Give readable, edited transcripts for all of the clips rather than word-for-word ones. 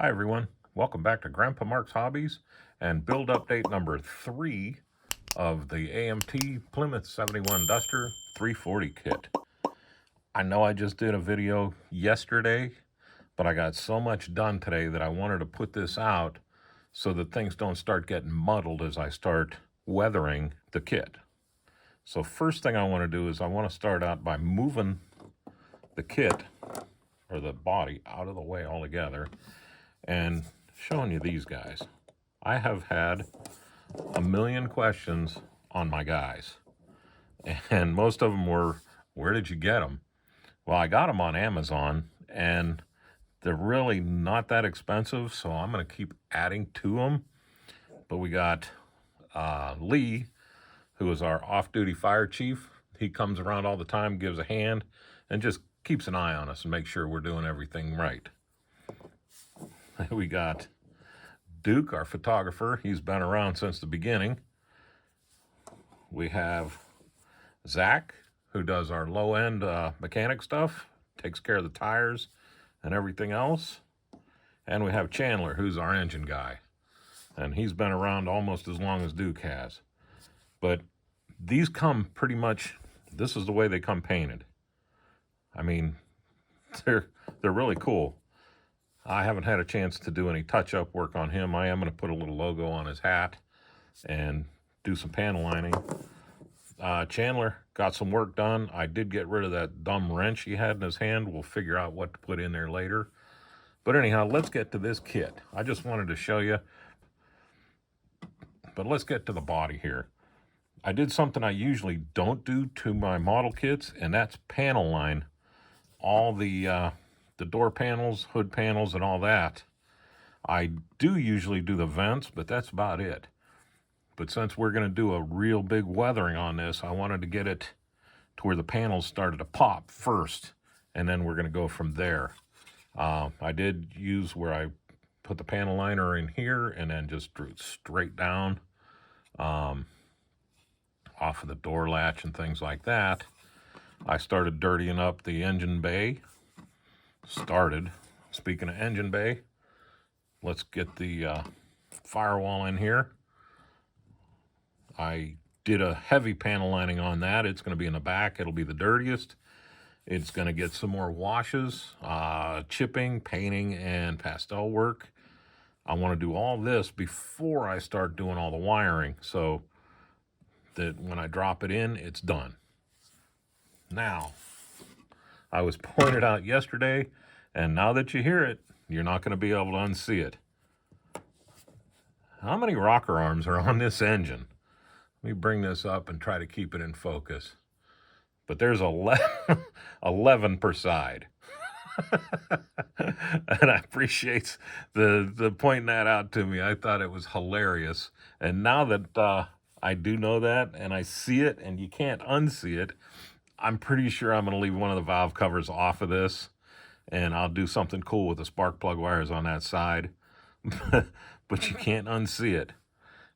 Hi everyone, welcome back to Grandpa Mark's Hobbies and build update number 3 of the AMT Plymouth 71 Duster 340 kit. I know I just did a video yesterday, but I got so much done today that I wanted to put this out so that things don't start getting muddled as I start weathering the kit. So first thing I want to do is I want to start out by moving the kit or the body out of the way altogether and showing you these guys. I have had a million questions on my guys, and most of them were, where did you get them? Well, I got them on Amazon, and they're really not that expensive, so I'm going to keep adding to them. But we got Lee, who is our off-duty fire chief. He comes around all the time, gives a hand, and just keeps an eye on us and makes sure we're doing everything right. We got Duke, our photographer. He's been around since the beginning. We have Zach, who does our low-end mechanic stuff, takes care of the tires and everything else. And we have Chandler, who's our engine guy. And he's been around almost as long as Duke has. But these come pretty much, this is the way they come painted. I mean, they're really cool. I haven't had a chance to do any touch-up work on him. I am going to put a little logo on his hat and do some panel lining. Chandler got some work done. I did get rid of that dumb wrench he had in his hand. We'll figure out what to put in there later. But anyhow, let's get to this kit. I just wanted to show you. But let's get to the body here. I did something I usually don't do to my model kits, and that's panel line all the door panels, hood panels, and all that. I do usually do the vents, but that's about it. But since we're going to do a real big weathering on this, I wanted to get it to where the panels started to pop first, and then we're going to go from there. I did use where I put the panel liner in here and then just drew it straight down off of the door latch and things like that. I started dirtying up the engine bay. Speaking of engine bay, let's get the firewall in here. I did a heavy panel lining on that. It's going to be in the back. It'll be the dirtiest. It's going to get some more washes, chipping, painting, and pastel work. I want to do all this before I start doing all the wiring so that when I drop it in, it's done. Now, I was pointed out yesterday, and now that you hear it, you're not going to be able to unsee it. How many rocker arms are on this engine? Let me bring this up and try to keep it in focus. But there's 11 per side. And I appreciate the pointing that out to me. I thought it was hilarious. And now that I do know that and I see it and you can't unsee it, I'm pretty sure I'm going to leave one of the valve covers off of this, and I'll do something cool with the spark plug wires on that side. But you can't unsee it.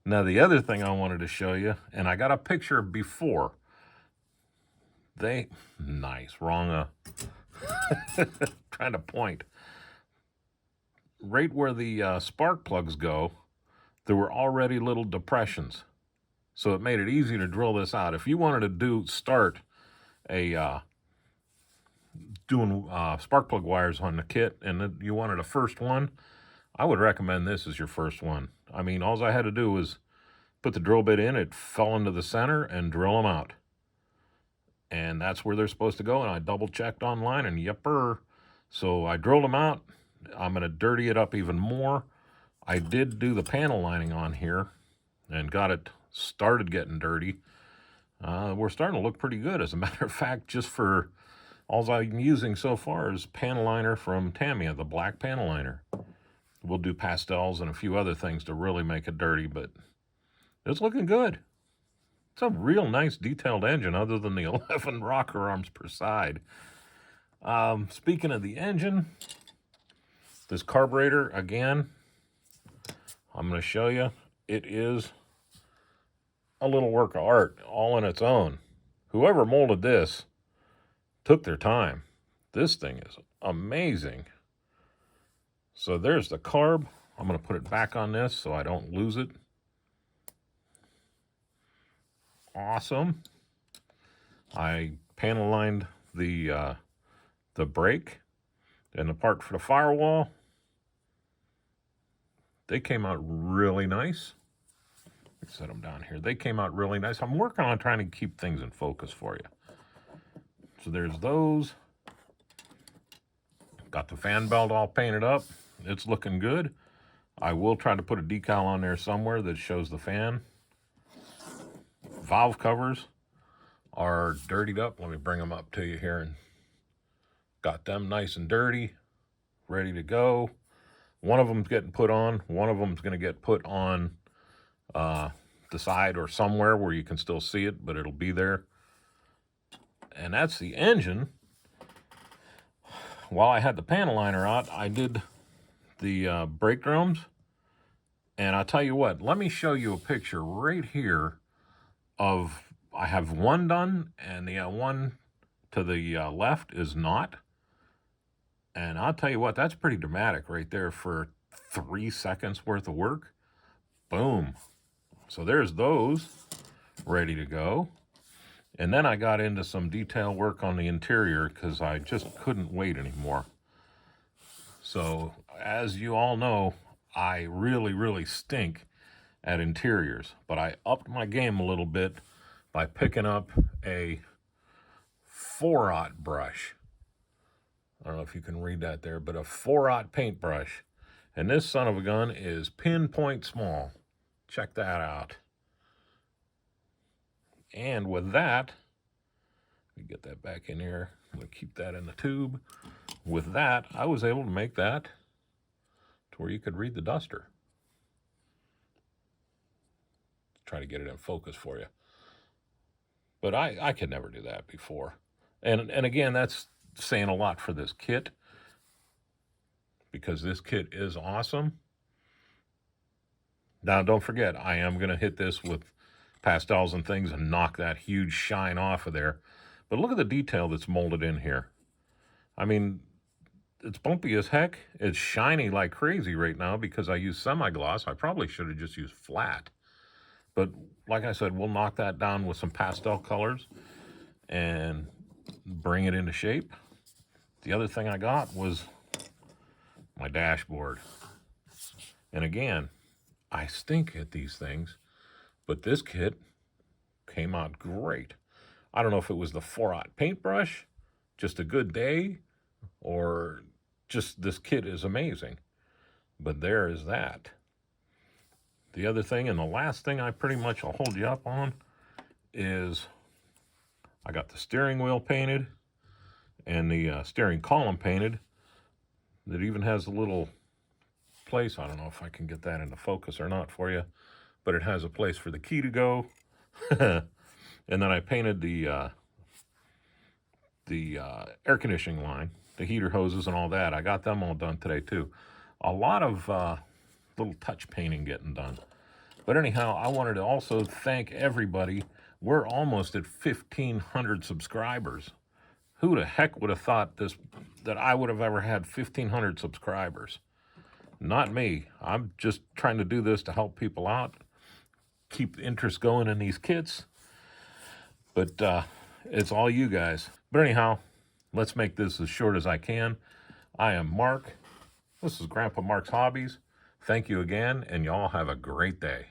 Now, the other thing I wanted to show you, and I got a picture before. Wrong, trying to point. Right where the spark plugs go, there were already little depressions. So it made it easy to drill this out. If you wanted to start doing spark plug wires on the kit and then you wanted a first one, I would recommend this as your first one. I mean, all I had to do was put the drill bit in, it fell into the center, and drill them out. And that's where they're supposed to go, and I double-checked online, and yepper. So I drilled them out. I'm going to dirty it up even more. I did do the panel lining on here and got it started getting dirty. We're starting to look pretty good. As a matter of fact, just for all I'm using so far is panel liner from Tamiya, the black panel liner. We'll do pastels and a few other things to really make it dirty, but it's looking good. It's a real nice detailed engine other than the 11 rocker arms per side. Speaking of the engine, this carburetor, again, I'm going to show you. It is a little work of art all on its own. Whoever molded this took their time. This thing is amazing. So there's the carb. I'm going to put it back on this so I don't lose it. Awesome. I panel lined the brake and the part for the firewall. They came out really nice. Set them down here. They came out really nice. I'm working on trying to keep things in focus for you. So there's those. Got the fan belt all painted up. It's looking good. I will try to put a decal on there somewhere that shows the fan. Valve covers are dirtied up. Let me bring them up to you here. And got them nice and dirty, ready to go. One of them's getting put on. One of them's going to get put on the side or somewhere where you can still see it, but it'll be there. And that's the engine. While I had the panel liner out, I did the brake drums. And I'll tell you what, let me show you a picture right here of, I have one done and the one to the left is not. And I'll tell you what, that's pretty dramatic right there for 3 seconds worth of work. Boom. So there's those ready to go. And then I got into some detail work on the interior because I just couldn't wait anymore. So as you all know, I really stink at interiors, but I upped my game a little bit by picking up a 4-aught brush. I don't know if you can read that there, but a 4-aught paintbrush. And this son of a gun is pinpoint small. Check that out. And with that, let me get that back in here. I'm going to keep that in the tube. With that, I was able to make that to where you could read the duster. Try to get it in focus for you. But I could never do that before. And again, that's saying a lot for this kit, because this kit is awesome. Now, don't forget, I am going to hit this with pastels and things and knock that huge shine off of there. But look at the detail that's molded in here. I mean, it's bumpy as heck. It's shiny like crazy right now because I use semi-gloss. I probably should have just used flat. But like I said, we'll knock that down with some pastel colors and bring it into shape. The other thing I got was my dashboard. And again, I stink at these things, but this kit came out great. I don't know if it was the 4-aught paintbrush, just a good day, or just this kit is amazing. But there is that. The other thing, and the last thing I pretty much will hold you up on, is I got the steering wheel painted and the steering column painted. That even has a little place. I don't know if I can get that into focus or not for you, but it has a place for the key to go. And then I painted the air conditioning line, the heater hoses and all that. I got them all done today too. A lot of little touch painting getting done. But anyhow, I wanted to also thank everybody. We're almost at 1,500 subscribers. Who the heck would have thought that I would have ever had 1,500 subscribers? Not me. I'm just trying to do this to help people out, keep the interest going in these kits. But it's all you guys. But anyhow, let's make this as short as I can. I am Mark. This is Grandpa Mark's Hobbies. Thank you again, and y'all have a great day.